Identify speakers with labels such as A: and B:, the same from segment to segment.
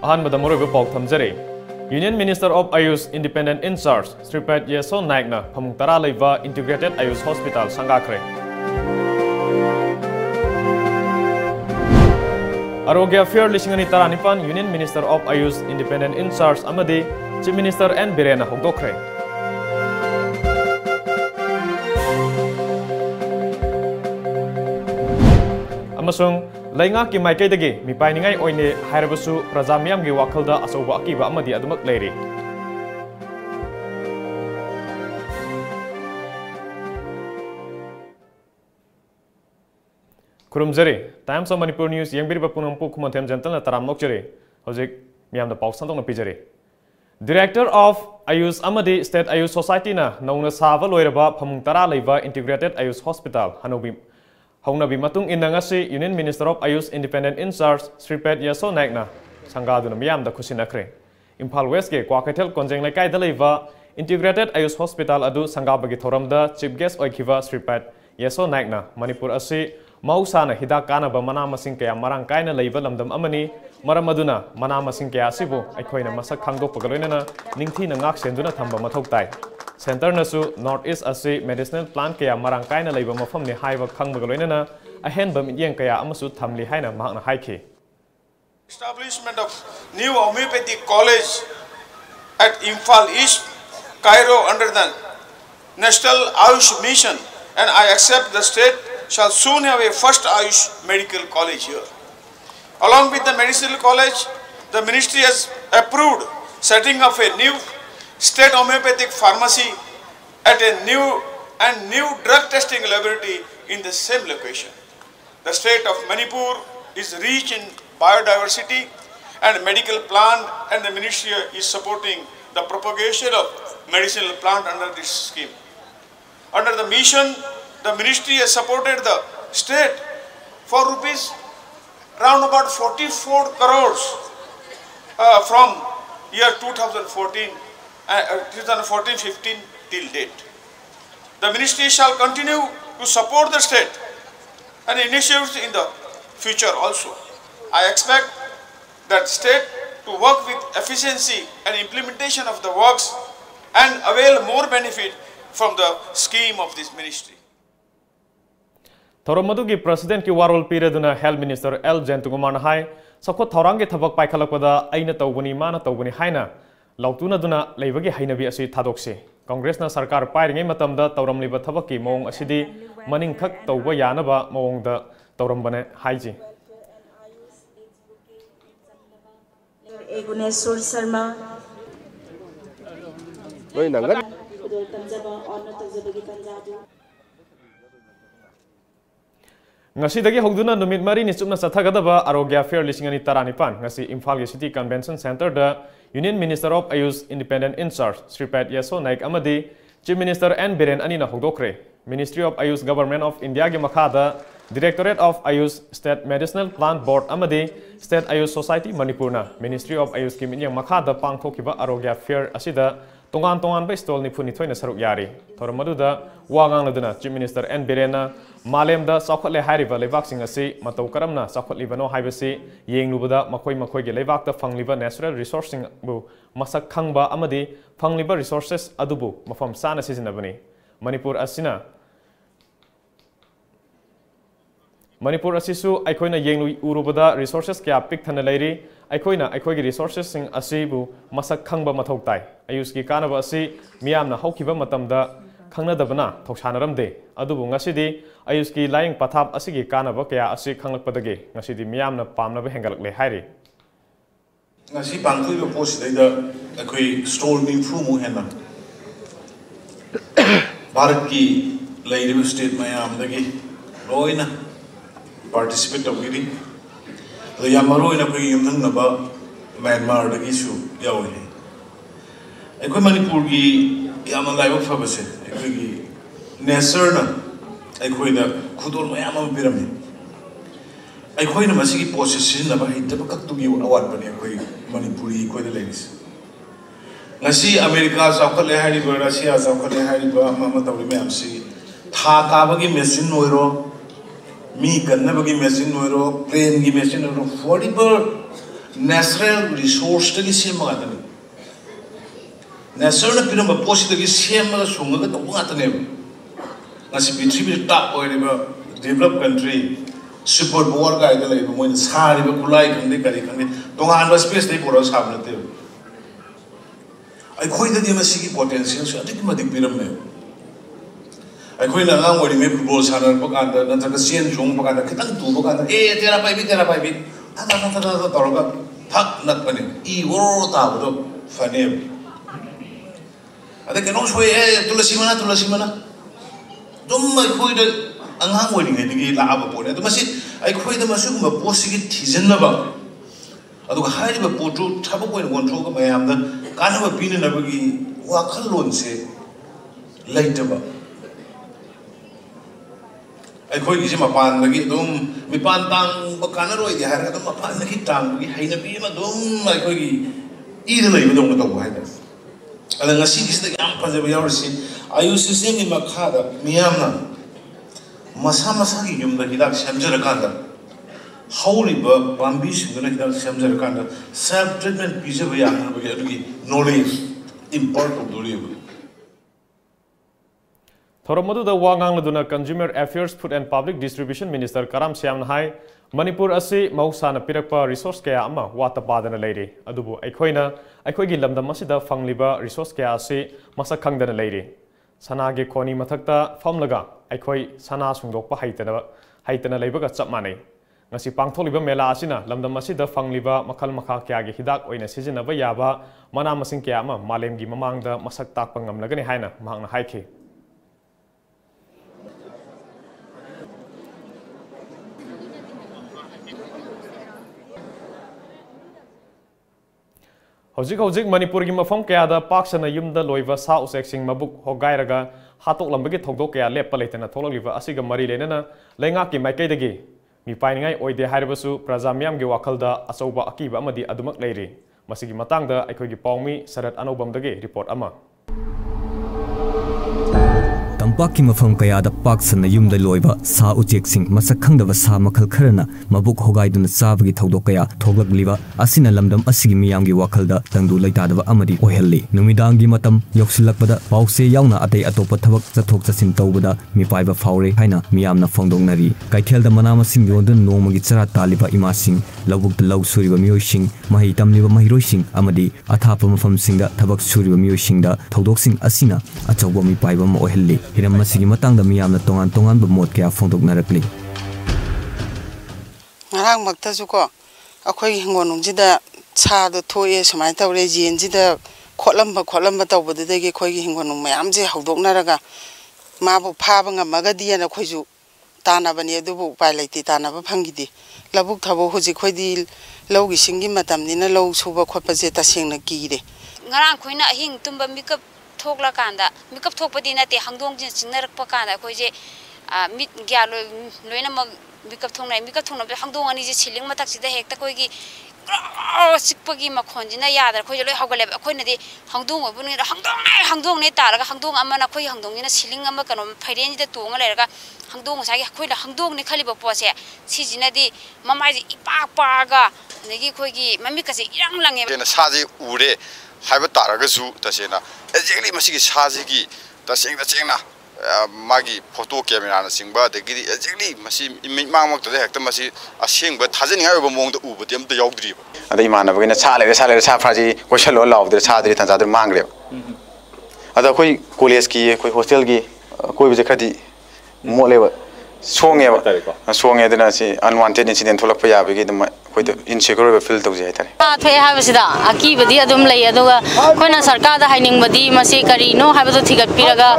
A: Ahanbada Morobe Pauk Thamjare. Union Minister of Ayush Independent In-charge Shripad Yesso Naik na phamung tara leiba Integrated Ayush Hospital sangakhre. Arogya Fair Lishingani Taranipan Union Minister of Ayush Independent In-charge amadi Chief Minister N.Biren na houdokhre. Amasung leingak ki maikeidagi mipainingai oide hairabsu praja meeyamgi wakhal da achouba akiba amadi adumak leiri. Kurumjari Times of Manipur News yengbiriba punangpu kumantem jantal na taram nokjari hojik miyamda pauk santong na pijari. Director of Ayush amadi State Ayush Society na nauna sava loiraba phamung tara leiba Integrated Ayush Hospital Haunabi matung indangasi Union Minister of Ayush Independent In-charge Shripad Yesso Naik na sangaduna miyamda khusinakre. Imphal West ke Kwakaitel konjeng lekai da leiba Integrated Ayush Hospital adu sangabagi thoramda Chief Guest oikiba Shripad Yesso Naik na Manipur asi mausana hidak kanaba mana masing kaya marang kaina leiba lamdam amani maram aduna mana masing kaya asibu aikhoina masak khangdokpaga loinana ningthina ngak senduna thamba mathok tai. Center nasu North East asi medicinal plant kaya marang kaina leiba mafam ni haiba khangbaga loinana ahen bam yeng kaya amasu thamli haina mahakna haiki.
B: Establishment of new homeopathic college at Imphal East, Cairo under the National Ayush Mission, and I accept the state shall soon have a first Ayush medical college here. Along with the medicinal college, the ministry has approved setting up a new state homeopathic pharmacy at a new drug testing laboratory in the same location. The state of Manipur is rich in biodiversity and medical plant, and the ministry is supporting the propagation of medicinal plant under this scheme. Under the mission, the ministry has supported the state for rupees around about 44 crores from year 2014-15 till date. The ministry shall continue to support the state and initiatives in the future also. I expect that state to work with efficiency and implementation of the works and avail more benefit from the scheme of this ministry.
A: Thoromadugi President ki warol pireduna Health Minister L. Jentungumar hai sakot thorangi thabak paikhalakpada aina tawbani mana tawbani haina lautuna duna leibagi hainabi asi thadokse. Congress na sarkar pairingai matamda tawramliba thabaki mawong asidi maningkhak tawba yanaba mawongda tawrambane haiji.
C: Egunesur Sharma
A: Ngasidagi hogduna numit mari ni chupna sathagadaba Arogya Fair lishingani taranipan ngasi Imphal ge City Convention Center da Union Minister of Ayush Independent In-charge Shripad Yesso Naik amadi Chief Minister N.Biren anina hogdokhre. Ministry of Ayush Government of India ge makhada Directorate of Ayush State Medicinal Plant Board amadi State Ayush Society Manipur na Ministry of Ayush ki minyang makhada pangthokiba Arogya Fair asida tongan ba stall ni phuni thoina saruk yari thoramaduda wangang laduna Chief Minister N.Biren na malemda sakhotle hairiba leibak sing asi matau karamna sakhotlibano haibasi yenglubada makoi ge leibak ta fangliba natural resourcing bu masak khangba amadi fangliba resources adubu mafam sana sizinabani Manipur asisu aikoina yenglu urubada resources kya pik thana leiri aikoina aikoigi resources sing asibu masak khangba mathau tai ayush ki kanaba asi miyamna haukiba matamda khangnadabana thokshanaramde adubu ngasidi ayush ki laing pathap asigi kanaba kya asi khanglakpadage ngasidi miyamna pamnaba hengalakle hairi
D: ngasi pangthuiba posidai akoi stall improve mu henna bharat ki leiri state mayamdagi loina participate tawiri the yamaro ina koi yumthang naba Myanmar dagi su yawi ekoi Manipur gi yamna laiba phabase ekoi gi nature na ekoi da khudol mayam am pirami ekoi na masigi process na ba hitaba kaktu gi award bani ekoi Manipuri koi da ladies ngasi America saukhle hari ba Russia saukhle hari ba mama tawri mayam si tha ka ba gi machine noiro mi kanna bagi machine noiro plane gi machine noiro affordable natural resource tadi siapa kata ni natural na pinam posi tadi siapa sungai ke topung kata ni ngasih bitri tak boleh develop country super power guy itu lagi mungkin sehari berkulai kandai kandai tongan ada space ni poros ham nanti aku itu dia masih potensial so adik madik pinam ni aku ini orang orang ini football sana pakai nanti kesian jong pakai kita tu pakai tera paibi tak taruh tak nak panen iwar tahu tu fanem ada kenapa soalnya tulasi mana Dom aku itu angang wording ini kita apa pun itu masih aku itu masuk ke posisi tizen apa atau hari berpotu siapa pun kontrol ke macam dah kan apa pinin apa lagi wakhal lonse light apa aku ini cuma pan lagi dom mipan tang berkanar roy di hari itu mapan lagi tang lagi hari nabi mah dom aku ini ini lagi dom itu apa itu ada ngasih kita yang pas berjauh sih ayush sistem ini makada miyamna masa ki yumda hidak samjara kanda hauli ba bambi singana hidak samjara kanda self treatment pizza ba yang bagi adugi knowledge important duri
A: Thoromadu da wangang laduna Consumer Affairs Food and Public Distribution Minister Karam Syam hai Manipur asi mausana pirakpa resource kaya ama wata padana leiri adubu aikoigi lamdam asida fangliba resource kaya asi masak khangdana leiri sanage khoni mathakta famlaga aikoi sana sungdokpa haitana leibaga chap manai ngasi pangtholiba mela asina lamdam asida fangliba makhal makha kya gi hidak oina sijinaba yaba mana masing kya ama malemgi mamangda masak takpa ngamlagani haina mahangna haikhi Hojik Manipur gi mafam kaya da paksana yumda loiva sa usek sing mabuk hogairaga hatok lambagi thokdok kaya lepa leitana thololiva asiga mari lenana leingak ki maikeidagi mipainingai oide hairabsu praja meeyamgi wakhal da achouba akiba amadi adumak leiri masigi matangda aikhoigi pawmi sarat anobamdagi report ama
C: Tampaki mafam kaya da paksana yumda loiba sa uchek sing masak khangdaba sa makhal kharana mabuk hogaiduna sabagi thodok kaya thoglakliba asina lamdam asigi miyamgi wakhalda tangdu leitadaba amadi ohelli numidangi matam yoksilakpada pause yauna atei atopa thabak chathok chasin tawbada mipaiba faure haina miyamna fongdongnari kaithelda manama sing yondun nongmagi chara taliba imasing lawbukta law suriba miyoising mahi tamliba mahiroising amadi athapa mafam singda thabak suriba miyoisingda thodok sing asina achouba mipaiba ma ohelli hiram masigi matangda miyamna tongan ba mot kaya fongdoknarakli
E: ngarang maktasu ko akhoi hingonungjida cha do thoye sumai tawre jenjida khotlamba tawbadagi khoi hingonung mayamje hawdoknaraga mabu phaba ngamaga diana khoiju tanabani adubu pai laiti tanaba phangidi labuk thabo huji khoidi lawgi singi matamnina law suba khotpaje tasengna kire
F: ngarang khoina ahing tumba mikap thokla kanda mikap thokpadi nate hangdong jin singnarakpa kanda khoije mit gyalo loina mag mikap thongna hangdong ani je chiling matak sida hekta khoigi sikpagi makhonjina yadar khoi loi hawgale khoina di hangdong obuni hangdong ne taraga hangdong amana khoi hangdong ina siling ama kanom phairen ji tonga leraga hangdong sagi khoi la hangdong ne khaliba pose sijina di mamai ipa paga negi khoigi mami kase irang lange
G: na saji ure haiba taraga su tasena exactly masigi saji gi tasengna magi photo camera na singba de gi exactly masi mangmak de hekta masi asengba thajani ngai ba mong de ubu dem de yaudri
H: adai mana bagina sa fraji koshalo lawde sadri tan zadr mangre ada koi college ki koi hostel gi koi bije khadi moleba songe dena si unwanted incident tholakpa yabagi dum koi to insecure feel tawje hai tare
F: thoi habasida akibadi adum lei aduga koina sarkar da haining badi masi kari no habado thigat piraga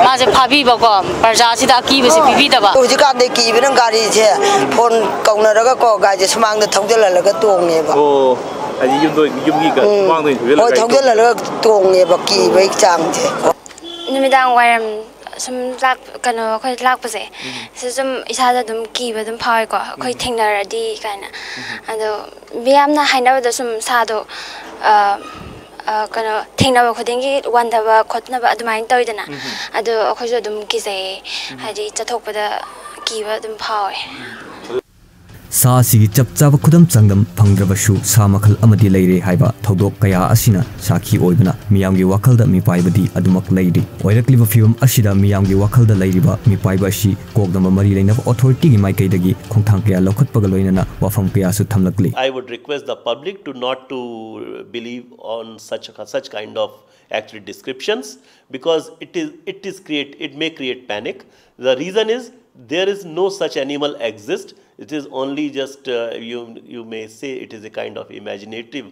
F: maje phabi ba ko parja sida akiba se pibi daba
E: hujika de ki birang gari je phone kaunaraga ko ga je smang da thongjalalaga tongne ba
I: o aji yumgi ka smang da
E: o thongjalalaga tongne ba ki bai chang je
J: numidang wairam sum lak kano khoi lak pase sum isada dum ki ba dum phai ko khoi thingnaradi kana ado biamna hainaba sum sado kano thingnaba khodingi wandaba khotnaba adumain toidana ado khoi dum ki se hadi chathokpada ki ba dum phai
C: सा असिगी चप चाब खुदम चंगदम फंगद्रबसु सा मखल अमदी लेरे हाइबा थौदोक कया असिना साखी ओइबना मियामगी वाखलदा मिपाइबदी अदुमक लेरी ओइरक्लिबा फिवम असिदा मियामगी वाखलदा लेरिबा मिपाइबा असि कोगदम मरी लेनब authority गी माइकेदगी खोंथांग कया लौखतपगा लोइनना वाफम कया सु थमलकली
K: I would request the public to not to believe on such kind of actually descriptions, because it may create panic. The reason is there is no such animal exist. It is only just you may say it is a kind of imaginative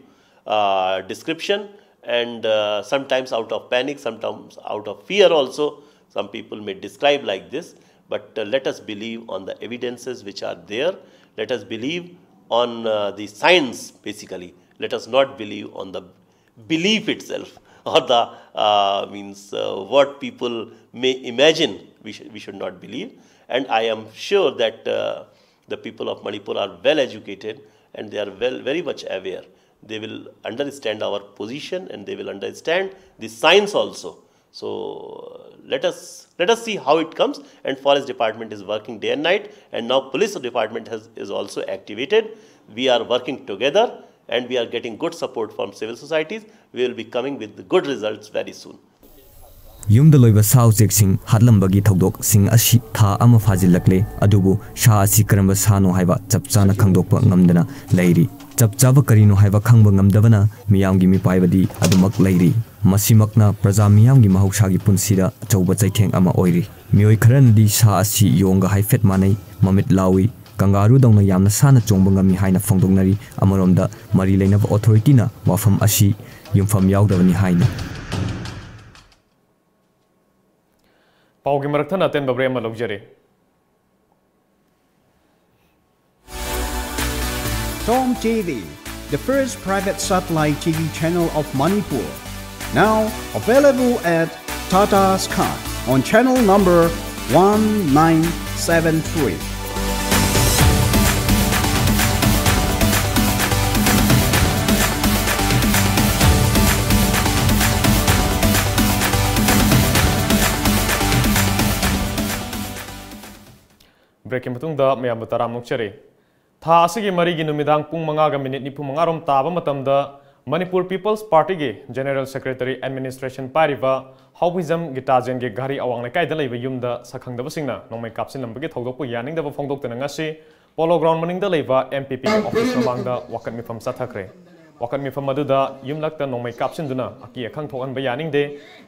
K: description, and sometimes out of panic, sometimes out of fear also some people may describe like this. But let us believe on the evidences which are there. Let us believe on the science basically. Let us not believe on the belief itself, or the what people may imagine. We should not believe. And I am sure that the people of Manipur are well educated, and they are very much aware. They will understand our position, and they will understand the science also. So let us see how it comes. And Forest Department is working day and night, and now Police Department is also activated. We are working together, and we are getting good support from civil societies. We will be coming with good results very soon.
C: Yumda loiba sa ucheksing hatlambagi thodok sing asi tha ama fajilakle adubu sha asi karamba sano haiba chapchana khangdokpa ngamdana leiri chapchaba karino haiba khangba ngamdabana miyamgi mipaibadi adumak leiri masimakna praja miyamgi mahausagi punsida achouba chaikheng ama oiri mioi kharanadi sa asi yonga haifet manai mamit lawi kangaru dongna yamna sana chongba ngami haina phongdongnari amaromda mari leinaba authority na wafam asi yumfam yaudabani haina
A: Paugi Marathana ten Babrema Luxury.
L: Tom TV, the first private satellite TV channel of Manipur. Now available at Tata Sky on channel number 1973.
A: Breaking matungda mayam bataram nukchari. Tha asigi marigi numidang pung mangaga minute ni pung mangarom taba matamda Manipur People's Party ge General Secretary Administration pariva Hauhism Gitajen ge gari awang na kai dalai yumda sakhangda basingna nongmai kapsin lambagi thodokpu yaning da phongdok tananga si polo ground maning da leiba MPP office mamangda wakat mifam sathakre wakat mifam aduda yumlakta nongmai kapsin duna aki akhang thokan ba yaning de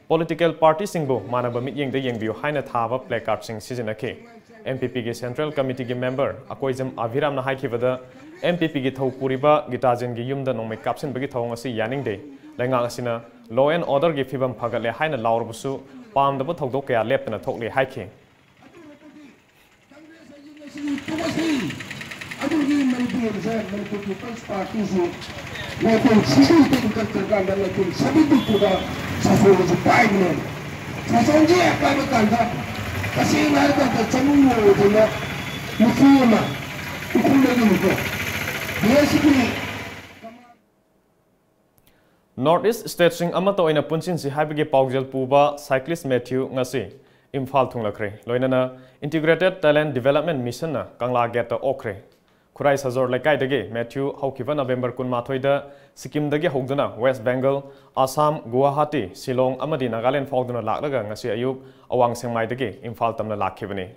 A: political party singbo manaba mityeng de yengbiu haina thaba placard sing sizinake MPP के Central Committee के member Akoijam अभिराम ना हाइकिबदा MPP के थौ पुरिबा गिटाजन के युमदा नोंमै कापसिन बगी थौ ngasi Yaning दे लेंगा असिना law and order के फिबम फगले हाइना लावरबसु पामदब थौदो कया लेपना थोकले हाइखे
M: अदुगी मणिपुर पीपल्स पार्टी से लेकिन सिस्टम के करता है लेकिन सभी पूरा सफल हो पाएंगे ससंजी अकाल कांदा kasi narga ka chamu dina mufuma ukulegi ko basically
A: North East State sing amato ina punchin si haibige paujal puba cyclist Matthew ngasi Imphal thunglakre loinana Integrated Talent Development Mission na Kangla Gate Okhre Khurai Sajor Laikai dage Matthew haukiba November 18 da Sikkim dage hogduna West Bengal Assam Guwahati Shillong amadi Nagaland fauduna laklaga ngasi ayuk awang sengmai dage Imphal tamna lakhibani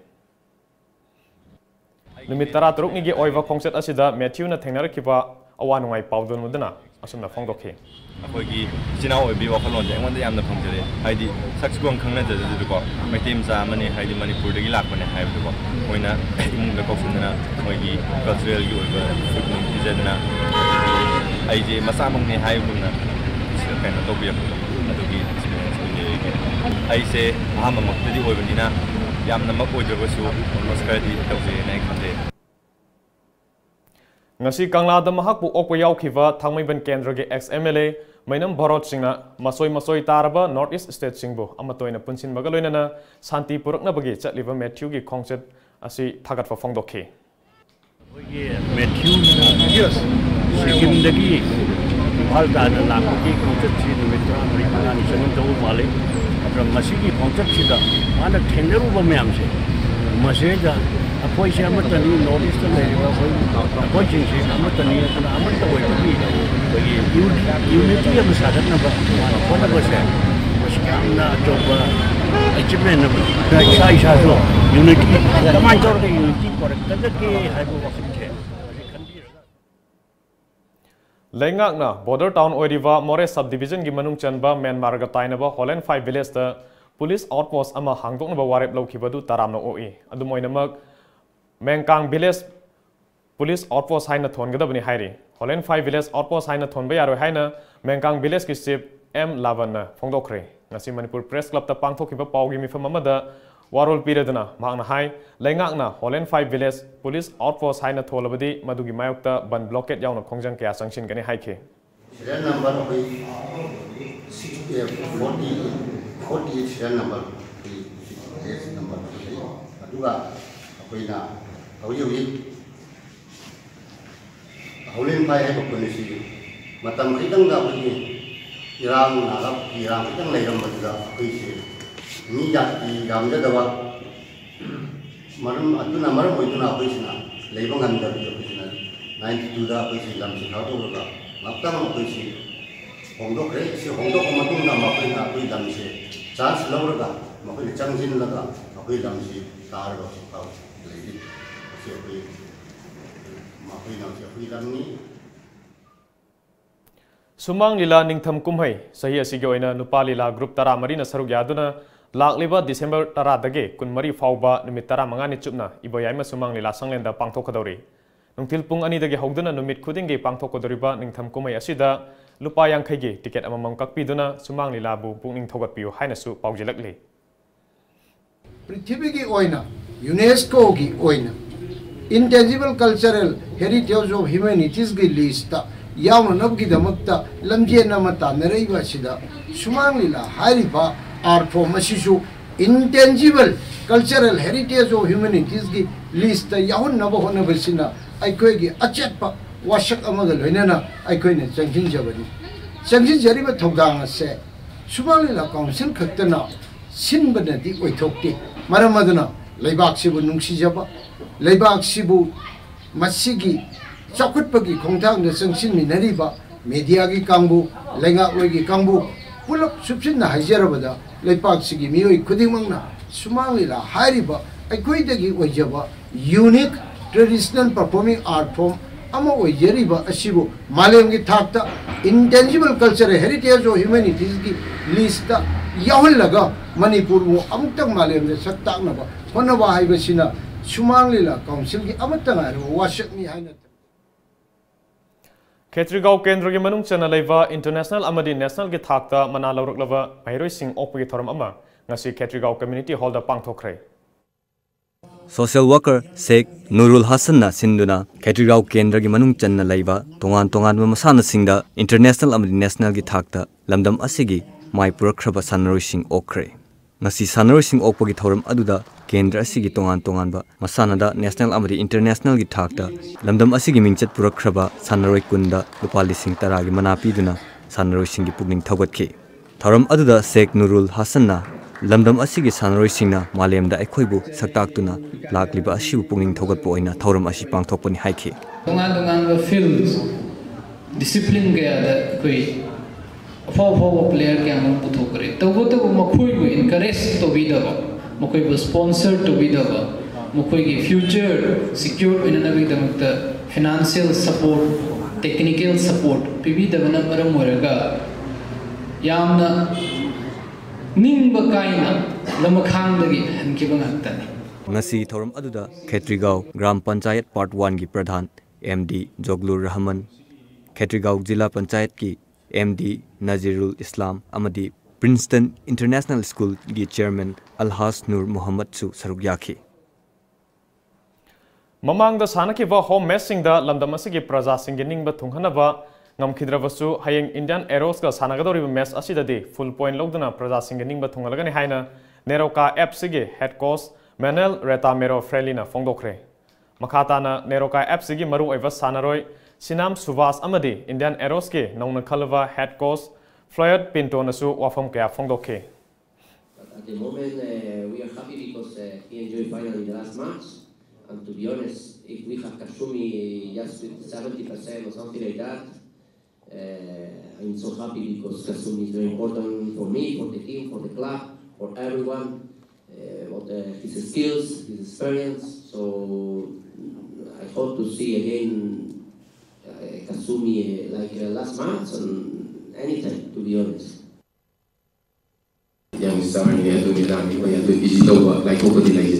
A: Numit 13 ni ge oiva khongset asida Matthew na thengnarakhiba awanungai paudun mudana asumna phongdokhe
N: अखोगी चिनाव ओबी वाखलोन जे एंगोन यामना फंगजरे हाइदि सक्सगों खंगना जजदुको मैतेम जामने हाइदि मणिपुर दगी लाखने हाइबदुको मोइना इमुंग कौसुनना मोइगी कल्चरल गी ओबा फुटनिंग पिजदना आइजे मसामंगने हाइबुना कैनो तोबियम अदुगी एक्सपीरियंस बिगे आइसे अहममक्तदि ओबनिना यामना मक ओजबसु नमस्कारदि तौजे नाय खंदे
A: ngasi Kanglada mahakpu okwa yaukhiba Thangmaiban Kendra ge ex-MLA Mainam Bharot Singna masoi taraba North East State singbo amatoina punsin baga loinana santi purakna bagi chatliba Matthew gi khongset asi thagatfa phongdokhe
O: Matthew yes Sikkim dagi bhal dana lakki khongset chi numitra rikana ni sanin tawu male apra masigi khongset chi da mana thengeru ba myam se maseja ꯑꯩꯈꯣꯏꯁꯦ ꯑꯃꯠꯇꯅꯤ north east ꯂꯩꯔꯤꯕ ꯑꯩꯈꯣꯏꯁꯤꯡꯁꯦ ꯑꯃꯠꯇꯅꯤ ꯑꯗꯨꯅ ꯑꯃꯠꯇ ꯑꯣꯏꯕꯒꯤ ꯑꯩꯈꯣꯏꯒꯤ unity ꯑꯃ ꯁꯥꯒꯠꯅꯕ ꯍꯣꯠꯅꯕꯁꯦ ꯃꯁꯤ ꯌꯥꯝꯅ ꯑꯆꯧꯕ ꯑꯦꯆꯤꯞꯃꯦꯟ ꯑꯃꯅꯤ ꯏꯁꯥ ꯏꯁꯥꯁꯨ ꯌꯨꯅꯤꯇꯤ ꯀꯃꯥꯏꯅ ꯇꯧꯔꯒ ꯌꯨꯅꯤꯇꯤ ꯄꯣꯔꯛꯀꯗꯒꯦ ꯍꯥꯏꯕ ꯋꯥꯈꯜꯁꯦ
A: leingakna border town oiriva more subdivision gi manung chanba Myanmar ga tainaba Holland 5 village ta police outpost ama hangdoknaba warep lawkhibadu taramna oi adumoinamak Mengkang village police outpost haina thongadabani hairi Holland 5 village outpost haina thonba yaroi haina Mengkang village ki chief M Lavan phongdokhre ngasi Manipur press club ta pangthokhiba pawgi mifam amada warol piredana magna hai leingakna Holland 5 village police outpost haina tholabadi madugi mayokta ban blockade yauna khongjang kya sanction gani haike
P: serial number of 48 serial number case number aduga akoina hauji Holland 5 hai police matam khidang da akoini irang narap irang khidang leiram badda akoisi ni jati gamja dawa maram atuna maram oituna akoisina leibang anda akoisina 92 da akoisi lamsi khado ga maptam akoisi houdokhre si houdok matung na makoina akoi lamsi chance lawraga makoi changjin laga akoi lamsi tar ga pau leiri si akoi makoina si akoi lamni
A: Sumang lila ningtham kumhai sahi asigi oina nupa lila group tara marina saruk yaduna lakliba December tara dage kun mari fauba numit tara mangani chupna iboyaima sumang lila sanglenda pangthokadori nungtil pung ani dage hogduna numit khudingi pangthokodoriba ningtham kumhai asida lupa yankhaigi ticket amamam kakpiduna sumang lila bu pungning thogatpiu hainasu paujilakli
M: पृथ्वी की ओइना UNESCO की ओइना intangible cultural heritage of humanities की list यावना नबगी दमक्ता लमजे नमता नरैबा सिदा सुमांग लीला हारिबा आर्ट फॉर्म मसिसु intangible cultural heritage of humanities की लिस्ट याहुन नब होनबसिना अइखोगी अचेतपा वाशक अमग लोइनाना अइखोइने चंगिन जबनी चंगिन जरिबा थौदांग से सुमांग लीला काउंसिल खक्तना सिनबनदी ओइथोक्ति मरमदना लेबाक्सिबु नुंगसिजबा लेबाक्सिबु मसिगी चौखटपगी खोंथांग संगसिन मिनरीबा मीडिया की कांगबु लेंगाक ओइगी कांगबु पुलप सुपसिन हाइजरबदा लेपाक्सिगी मियोइ खुदिमंगना सुमांगलीला हारिबा अइखोइदगी ओइजबा unique traditional performing art form अमा ओइजरिबा असिबु मालेमगी थाकता intangible cultural heritage of humanities की लिस्ट याहुलगा मणिपुर मु अमुक्तंग मालेमदे सत्ताकनबा होनबा हाइबसिना सुमांगलीला काउंसिल की अमतंग आरो वाशकनी हाइना
A: Ketrigao Kendra gi manung chana leiba international amadi national gi thakta mana lawraklaba mairoi sing opgi thoram ama ngasi Ketrigao community hall da pangthokre
C: Social worker Sheikh Nurul Hasan na sinduna Ketrigao Kendra gi manung chana leiba tongan tongan masana singda international amadi national gi thakta lamdam asigi mai purakhraba sanaroi sing okre ngasi sanaroi sing okpagi thoram aduda Kendra asigi tongan tongan ba masana da national amadi international gi thakta lamdam asigi mingchat purakhraba sanaroi kunda lupa lising tara gi manapi duna sanaroi sing gi pugning thogatki thoram aduda Sheikh Nurul Hasan na lamdam asigi sanaroi singna malemda aikhoibu saktaktuna lakliba asibu pugning thogatpo oina thoram asi pangthokpani haiki
Q: tongan tongan ba fields discipline ga da koi for player ke among puthokre to makhoi bu encourage to be da makhoi bu sponsor to be da makhoi ki future secure in na the financial support technical support pb da na maram moraga yamna ningba kaina lamakhang dagi hankiba ngantani
C: ngasi thoram aduda Ketrigao Gram Panchayat Part 1 gi Pradhan MD Joglur Rahman Ketrigao Jila Panchayat ki MD Nazirul Islam amadi Princeton International School gi Chairman Alhas Nur Muhammad su saruk yakhi
A: Mamang da sanakiba home messing da lamdam asigi praja singi ningba thunghanaba ngamkhidrabasu hayeng Indian Arrows ga sanagadori mess asida de full point logdana praja singi ningba thungalagani haina Neroka app sigi head coach Manuel Retamero Frelina phongdokhre makhatana Neroka app sigi maru oiba sanaroi Sinam Suvas amadi Indian Arrows ke nauna khalwa head coach Floyd Pinto nasu wafam kya phongdokhe
R: At the moment we are happy because he enjoyed finally the last match And to be honest, if we have Kasumi just with 70% or something like that, I'm so happy because Kasumi is very important for me, for the team, for the club, for everyone, his skills, his experience. So I hope to see again Kasumi like last month and anytime, to be honest.
S: Yang sekarang ini itu kita digital like apa di lagi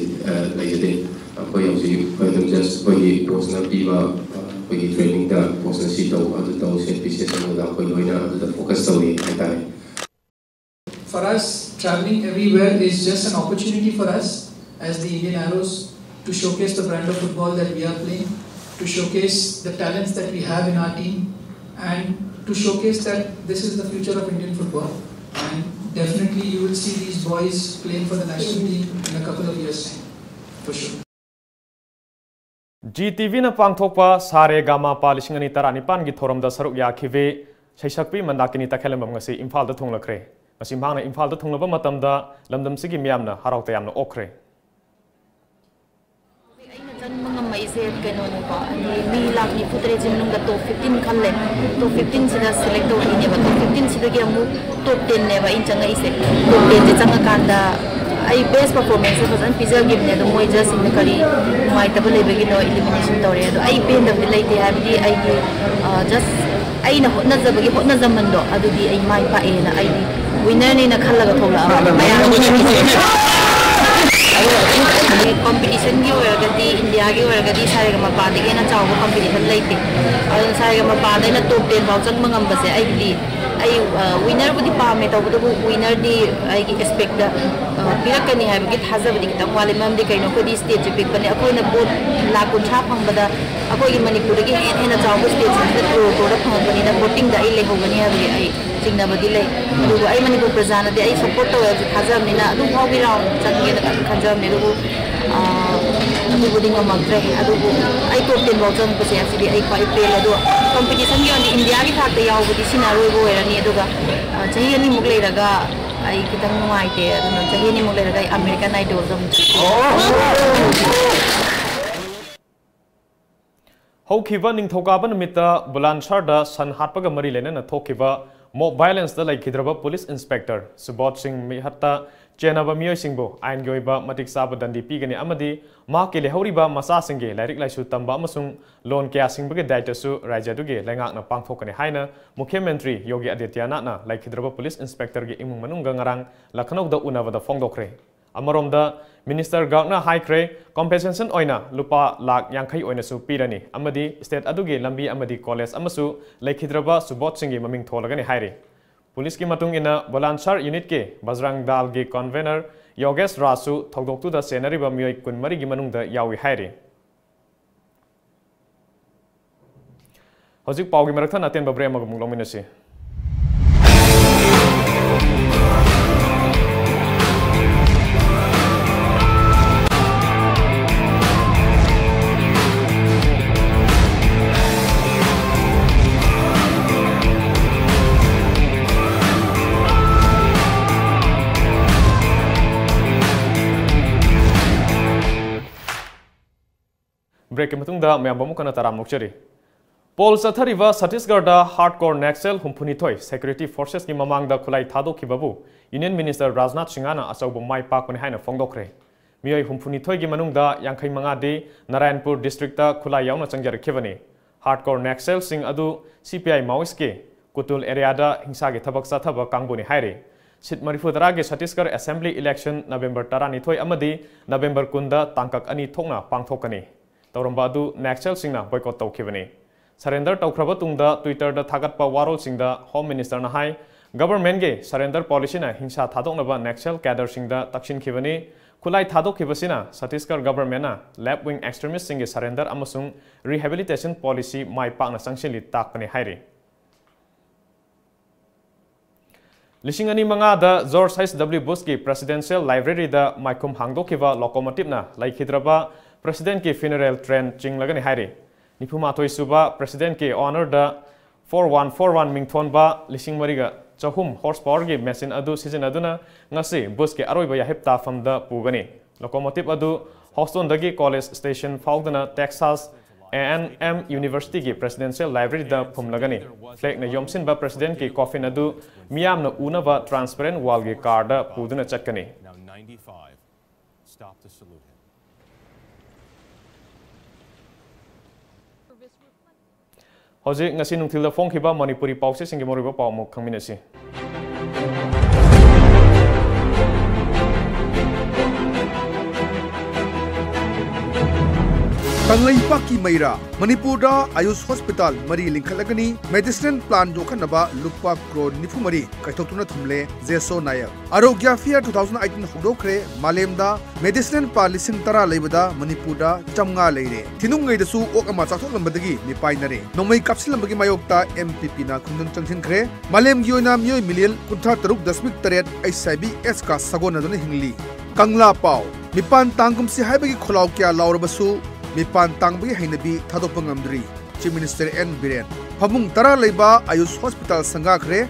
S: apa yang sih kalau just pergi post nanti pergi training dah post nanti tahu set pieces yang dah pergi ada fokus tahu ni kita.
Q: For us, traveling everywhere is just an opportunity for us as the Indian Arrows to showcase the brand of football that we are playing, to showcase the talents that we have in our team, and to showcase that this is the future of Indian football. And definitely you will see these boys playing for the national team in a couple of years' time, for sure.
A: GTV na pangthokpa sare gama pa lising ani taranipan gi thorom da saruk ya khive saisakpi mandakini takhelam ngasi Imphal da thunglakre masi mangna Imphal da thunglaba matam da lamdam sigi miyamna harawta yamna okhre
T: mai se keno ne ba ani mi lak ni putre jim nung da top 15 khalle top 15 sida select do ni ba top 15 sida gi amu top 10 ne ba in changa ise top 10 je changa kanda ai best performance fazan pizza give ne do moi just in kari mai tabal le begi no elimination tore do ai pen da le te ha bi ai just ai na hotna zabagi hotna zaman do adu di ai mai pa e na ai winner ni na khalla ga thola competition की ओरगदी India की ओरगदी सारे गमा पादे के ना चावो competition लेते और सारे गमा पादे ना top 10 बाउ चंग मंगम बसे आई दी आई winner बुदी पामे तो बुदो winner दी आई की expect दा पिरक कनी है बिक थाजा बुदी तंग वाले मम दी कइनो को दी stage पिक बने अकोय ना बोट ला कुंठा फंग बदा अकोय की मणिपुर की हे ना चावो stage दा तो दा फंग बनी ना voting दा आई ले हो बनी है आई चिंगना बदी ले अदु आई मणिपुर प्रजा ना दी आई support तो है थाजा बनी ना अदु फाव भी राउंड चंगे दा खंजा ने दु अदुबुदी ngamakhre adubu ai top 10 baw chang pase asidi ai pai pel adu competition gi on India gi thakte yawbudi sina roi bo erani aduga chahi ani muk leiraga ai kitang nuaite aduna chahi ani muk leiraga American Idol dom
A: Hokhiba ningthokaba namita Bulandshahr da san hatpaga mari lena na thokhiba mob violence da laikhidraba police inspector Subodh Singh Mihatta Chenaba Miyoi Singbo ain goiba matik saba dandi pigani amadi ma ke lehoriba masa singge lairik laisu tamba amasung loan kya singbage daita su raja duge laingak na pangthokani haina Mukhya Mantri Yogi Adityanath na laikhidraba police inspector ge imung manungga ngarang Lucknow da unaba da fongdokhre amarom da minister gakna haikre compensation oina lupa lakh 50 oina su pirani amadi state aduge lambi amadi college amasu laikhidraba Subodh Singh ge maming tholagani haire Police की मतुंग इना Bulandshahr unit के बजरंग दाल के convener Yogesh Rasu थौदोक्तु दा सेनरी बमियोई कुनमरी की मनुंग दा यावी हायरे हौजिक पाव की मरकथा नातेन बब्रे अमग मुंगलोमिनसी break matungda mayam kana taram mokchari Pol Sathariva Chhattisgarh da hardcore Naxal humpuni thoi security forces ki mamang da khulai thado khibabu Union Minister Rajnath Singana achouba mai pakone haina fongdokhre miyoi humpuni thoi gi manung da 55 de Narayanpur district ta khulai yauna changjar khibani hardcore Naxal sing adu CPI Maoist ke Kutul area da hingsa ge thabak sa thaba kangboni haire Sit Marifudara ge Chhattisgarh Assembly election November 12 thoi amadi November 10 da tangkak ani thokna pangthokani Taurumbadu Naxal singna boycott tawkhibani surrender tawkhraba tungda Twitter da thagatpa warol singda Home Minister na hai government ge surrender policy na hingsa thadoknaba Naxal cadre singda takshin khibani khulai thadokhibasina Chhattisgarh government na left wing extremist singge surrender amasung rehabilitation policy mai pakna sangshili takpani hairi Lishingani manga da George H.W. Bush ki presidential library da maikum hangdokhiba locomotive na laikhidraba President ke funeral train chinglagani haire nipuma thoi suba president ke honor da 4141 mingthon ba lishing mariga chahum horsepower ge machine adu season aduna ngase bus ke aroiba ya hepta fam da pugani locomotive adu Houston dagi college station faudana Texas A&M University ki presidential library da phumlagani flag na yomsin ba president ki coffin adu miyam na una ba transparent wall gi card da puduna chakani.
U: Now 95 stop to salute him.
A: Hoji ngasi nungthil da phone khiba Manipuri pause singi moriba pawmu khangminasi.
V: Tanglaipak Maira, Manipura Ayush Hospital, Mari Linkalagani, Medicinal Plan Jokanaba, Lupa Kro Nifumari, Kaitotuna Tumle, Yesso Naik. Arogya Fair 2018 houdokhre, Malemda, Medicinal Plan Lisin Tara Lebada, Manipura, Chamga Leiri. Tinungai the Su Okamasak Lambadagi, Mipainingai. No may capsule Magi Mayokta, MPP na Kundun Changkre, Malem Gyoina Myo Million, Kunta Taruk Dasmik Taret, SIB Eska Sagona Hingli. Kangla Pau, Mipan Tangum Si Habagi Kolaukia Laurabasu. Mipan tangbagi hainabi thadopang amdri Chief Minister N.Biren phamung tara leiba ayush hospital sangakhre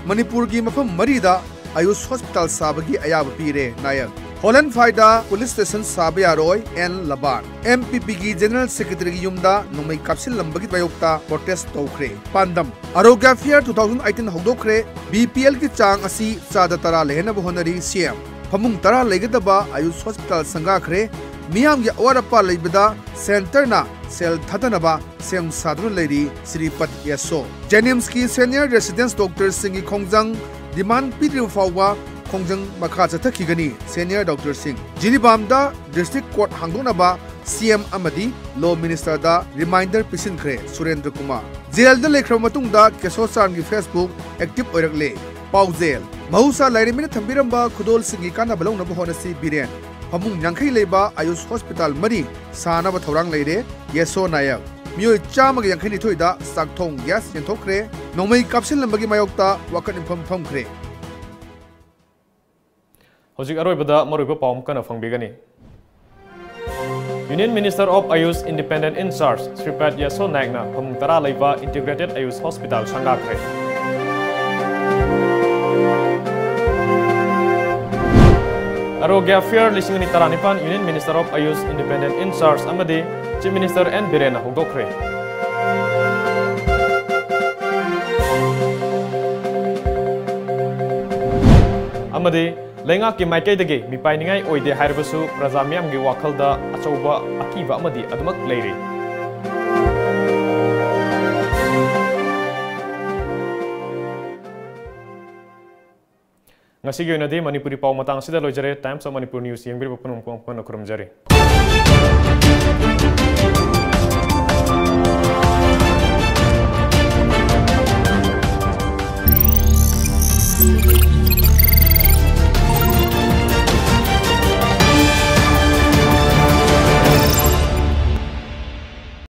V: Manipur gi mafam marida ayush hospital sabagi ayaba pire nayak Holland Faida police station sabayaroi N Laban MPP gi general secretary gi yumda nomai kapsil lambagi bayokta protest tokre pandam Arogya Fair 2018 houdokhre BPL ki chang asi chada tara lehna honari CM phamung tara legadaba ayush hospital sangakhre Meeyamgi Warapa Leibada Center na Sel Tatanaba Sem Sadru Leiri Shripad Yesso Naik Senior Residence Doctor Singi Kongjang Demand Pidri Fawa Kongjang Makacha Takigani Senior Doctor Singh Jiribamda District Court Hangdonaba CM Amadi Law Minister da Reminder Pisinkre Surendra Kumar Jail da Lekramatungda Kesosangi Facebook Active Oirakle Pauzel Mahusa Leiri Mina Thambiramba Kudol Singi Kana Balong Nabahonasi Biren Phamung Nyankhai Leiba Ayush Hospital Mari Sana Bathorang Leire Yesso Naik Miyoi Chama Yankhai Nithoida Sakthong Gas Yenthokre Nomai Kapsil Lambagi Mayokta Wakan Infam Famkre
A: Hojik Aroibada Maruiba Pawm Kana Fangbigani Union Minister of Ayush Independent In-charge Shripad Yesso Naik na Phamung Tara Leiba Integrated Ayush Hospital Sangakhre Arogya Fair Lising ni Taranipan Union Minister of Ayush Independent In-charge amadi Chief Minister N.Biren houdokhre. Amadi leingak ki maikeidagi mipainingai oide hairabsu praja meeyamgi wakhal da achouba akiba amadi adumak leiri. Ngasigi yunadi Manipuri pau matang sida lojare Times of Manipur News yang beri penumpang pun akurum jari.